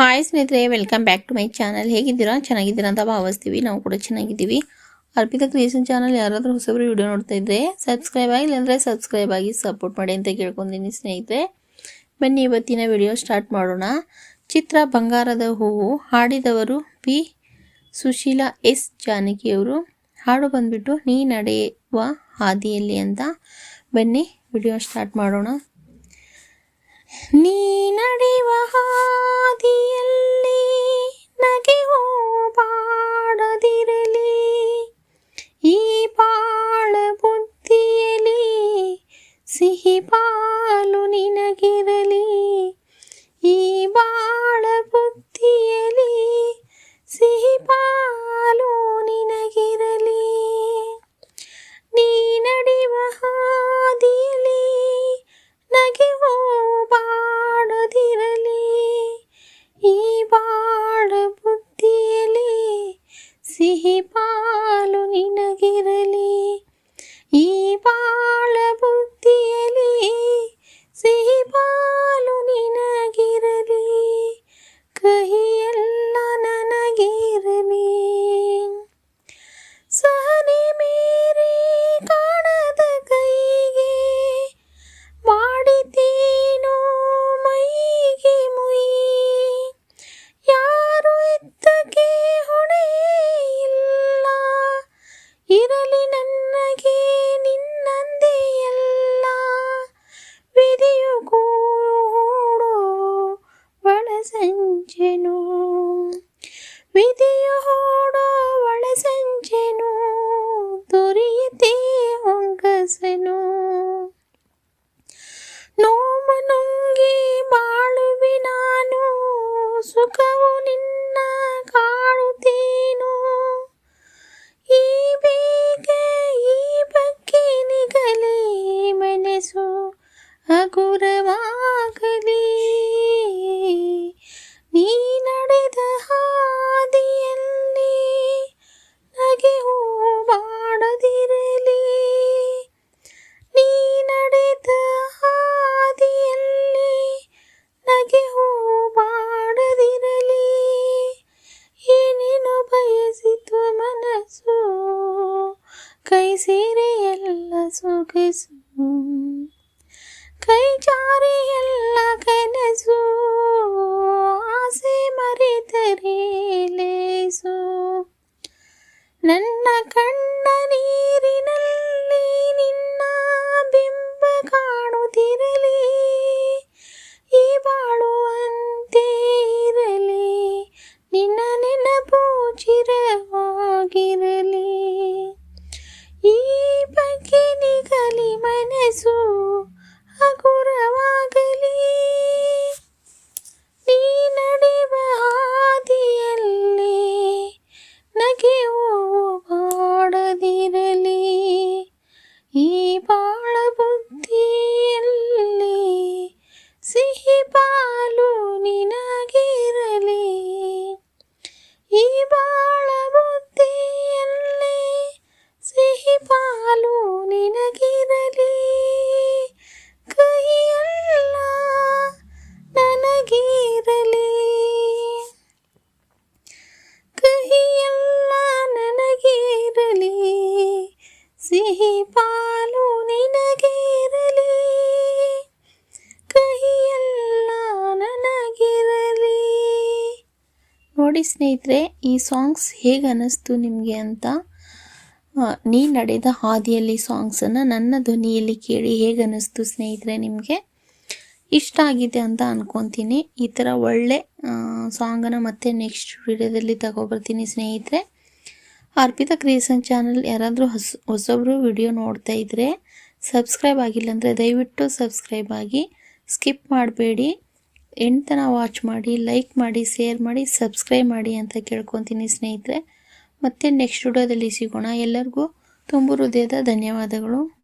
Hi ಸ್ನೇಹಿತರೆ, welcome back to my channel. ಹೇಗಿದ್ದೀರಾ? ಚೆನ್ನಾಗಿದ್ದೀರಾ ಅಂತ ಭಾವಿಸ್ತೀವಿ. ನಾವು ಕೂಡ ಚೆನ್ನಾಗಿದ್ದೀವಿ. ಅರ್ಪಿತಾ ಕ್ರಿಯೇಷನ್ ಚಾನಲ್ ಯಾರಾದರೂ ಹೊಸಬರು ವಿಡಿಯೋ ನೋಡ್ತಾ ಇದ್ದರೆ ಸಬ್ಸ್ಕ್ರೈಬ್ ಆಗಿಲ್ಲ ಅಂದರೆ ಸಬ್ಸ್ಕ್ರೈಬ್ ಆಗಿ ಸಪೋರ್ಟ್ ಮಾಡಿ ಅಂತ ಕೇಳ್ಕೊಂಡಿದ್ದೀನಿ ಸ್ನೇಹಿತರೆ. ಬನ್ನಿ ಇವತ್ತಿನ ವಿಡಿಯೋ ಸ್ಟಾರ್ಟ್ ಮಾಡೋಣ. ಚಿತ್ರ ಬಂಗಾರದ ಹೂವು ಹಾಡಿದವರು ಪಿ ಸುಶೀಲಾ ಎಸ್ ಜಾನಕಿಯವರು. ಹಾಡು ಬಂದ್ಬಿಟ್ಟು ನೀ ನಡೆಯುವ ಹಾದಿಯಲ್ಲಿ ಅಂತ. ಬನ್ನಿ ವಿಡಿಯೋ ಸ್ಟಾರ್ಟ್ ಮಾಡೋಣ. ನೀ ನಡೆಯುವ ಹಾದಿಯಲ್ಲಿ ನಗೆಯೋ ಬಾಡದಿರಲಿ, ಈ ಬಾಳ ಬುದ್ಧಿಯಲ್ಲಿ ಸಿಹಿ ಪಾಲು ನಿನಗಿರಲಿ, ಈ ಬಾಳ ಬುದ್ಧಿಯಲ್ಲಿ ಸಿಹಿ ಪಾಲು ನಿನಗಿರಲಿ. ನೀ ನಡೆಯುವ ಹಾದಿಯಲ್ಲಿ ನಗೆಯೋ ಬಾಡದಿರಲಿ, ಈ ಬಾಳ ಬುದ್ಧಿಯಲ್ಲಿ ಸಿಹಿ ಪಾಲು ನಿನಗಿರಲಿ, ಈ ಬಾಳ ಬುದ್ಧಿಯಲ್ಲಿ ಸಿಹಿ ಪಾಲು ನಿನಗಿರಲಿ, ಕಹಿಯೆಲ್ಲ ನನಗಿರಲಿ. ಸಹನೆ ಮೇರೆ ಕಾಣದ ಕೈಗೆ ಮಾಡಿದ್ದೇನೋ ಮೈಗೆ ಮುಯಿ, ಯಾರು ಎತ್ತಕ್ಕೆ ಹೊಣೆ ಇಲ್ಲ, ಇರಲಿ ನನಗೆ ನಿನ್ನಂದೇ ಎಲ್ಲ. ವಿಧಿಯು ಕೂಡೋ ಒಳಸಂಚೆನು, ವಿಧಿಯು ಹೋಡೋ ಒಳಸಂಚೆನು, ದೊರೆಯದೆ ಹೊಂಗಸನು. ನೋವು ನುಂಗಿ ಬಾಳುವೆ ನಾನು, ಸುಖವು ನಿನ್ನ ಕಾಡುತ್ತೇನು. ಈ ಬೇಗೆ ಈ ಬಗ್ಗೆ ನಿಗಲೇ ಮನಸ್ಸು ಹಗುರವಾಗಲಿ, ನೀ ನಡೆದ ಹಾದಿಯಲ್ಲಿ ನಗೆಯೋ ಬಾಡದಿರಲಿ, ನೀ ನಡೆದ ಹಾದಿಯಲ್ಲಿ ನಗೆಯೋ ಬಾಡದಿರಲಿ. ಏನೇನು ಬಯಸಿತು ಮನಸ್ಸು, ಕೈ ಸೇರಿ ಎಲ್ಲ ಸೊಗಸು, ಕೈ ಜಾರಿ ಎಲ್ಲ ಕನಸು, ಆಸೆ ಮರೆತರೆ ಲೇಸು. ನನ್ನ ಕಣ್ಣ ನೀರಿನಲ್ಲಿ ನಿನ್ನ ಬಿಂಬ ಕಾಣುತ್ತಿರಲಿ, ಈ ಬಾಳುವಂತೆ ಇರಲಿ, ನಿನ್ನ ನೆನಪು ಚಿರವಾಗಿರಲಿ, ಈ ಬಗ್ಗೆ ನಿಗಲಿ ಮನಸ್ಸು ಹಗುರವಾಗಲಿ. ನೀ ನಡೆಯುವ ಹಾದಿಯಲ್ಲಿ ನಗೆಯೋ ಬಾಡದಿರಲಿ, ಈ ಬಾಳ ಬುದ್ಧಿಯಲ್ಲಿ ಸಿಹಿ ಪಾಲು ನಿನಗಿರಲಿ, ಈ ಬಾಳ ಬುದ್ಧಿಯಲ್ಲಿ ಸಿಹಿ ಪಾಲು ನಿನಗಿರಲಿ, ಕಹಿಯೆಲ್ಲ ನನಗಿರಲಿ, ಕಹಿಯೆಲ್ಲ ನನಗಿರಲಿ, ಸಿಹಿ ಪಾಲು ನಿನಗಿರಲಿ, ಕಹಿಯೆಲ್ಲ ನನಗಿರಲಿ. ನೋಡಿ ಸ್ನೇಹಿತರೆ, ಈ ಸಾಂಗ್ಸ್ ಹೇಗೆ ಅನ್ನಿಸ್ತು ನಿಮಗೆ ಅಂತ. ನೀ ನಡೆದ ಹಾದಿಯಲ್ಲಿ ಸಾಂಗ್ಸನ್ನು ನನ್ನ ಧ್ವನಿಯಲ್ಲಿ ಕೇಳಿ ಹೇಗೆ ಅನ್ನಿಸ್ತು ಸ್ನೇಹಿತರೆ ನಿಮಗೆ? ಇಷ್ಟ ಆಗಿದೆ ಅಂತ ಅನ್ಕೊತೀನಿ. ಈ ಥರ ಒಳ್ಳೆ ಸಾಂಗನ್ನು ಮತ್ತೆ ನೆಕ್ಸ್ಟ್ ವಿಡಿಯೋದಲ್ಲಿ ತಗೊಬರ್ತೀನಿ ಸ್ನೇಹಿತರೆ. ಅರ್ಪಿತಾ ಕ್ರಿಯೇಷನ್ ಚಾನಲ್ ಯಾರಾದರೂ ಹೊಸಬ್ರು ವಿಡಿಯೋ ನೋಡ್ತಾ ಇದ್ದರೆ ಸಬ್ಸ್ಕ್ರೈಬ್ ಆಗಿಲ್ಲ ಅಂದರೆ ದಯವಿಟ್ಟು ಸಬ್ಸ್ಕ್ರೈಬ್ ಆಗಿ, ಸ್ಕಿಪ್ ಮಾಡಬೇಡಿ, ಎಂಡ್ ತನಕ ವಾಚ್ ಮಾಡಿ, ಲೈಕ್ ಮಾಡಿ, ಶೇರ್ ಮಾಡಿ, ಸಬ್ಸ್ಕ್ರೈಬ್ ಮಾಡಿ ಅಂತ ಕೇಳ್ಕೊತೀನಿ ಸ್ನೇಹಿತರೆ. ಮತ್ತೆ ನೆಕ್ಸ್ಟ್ ವಿಡಿಯೋದಲ್ಲಿ ಸಿಗೋಣ. ಎಲ್ಲರಿಗೂ ತುಂಬ ಹೃದಯದ ಧನ್ಯವಾದಗಳು.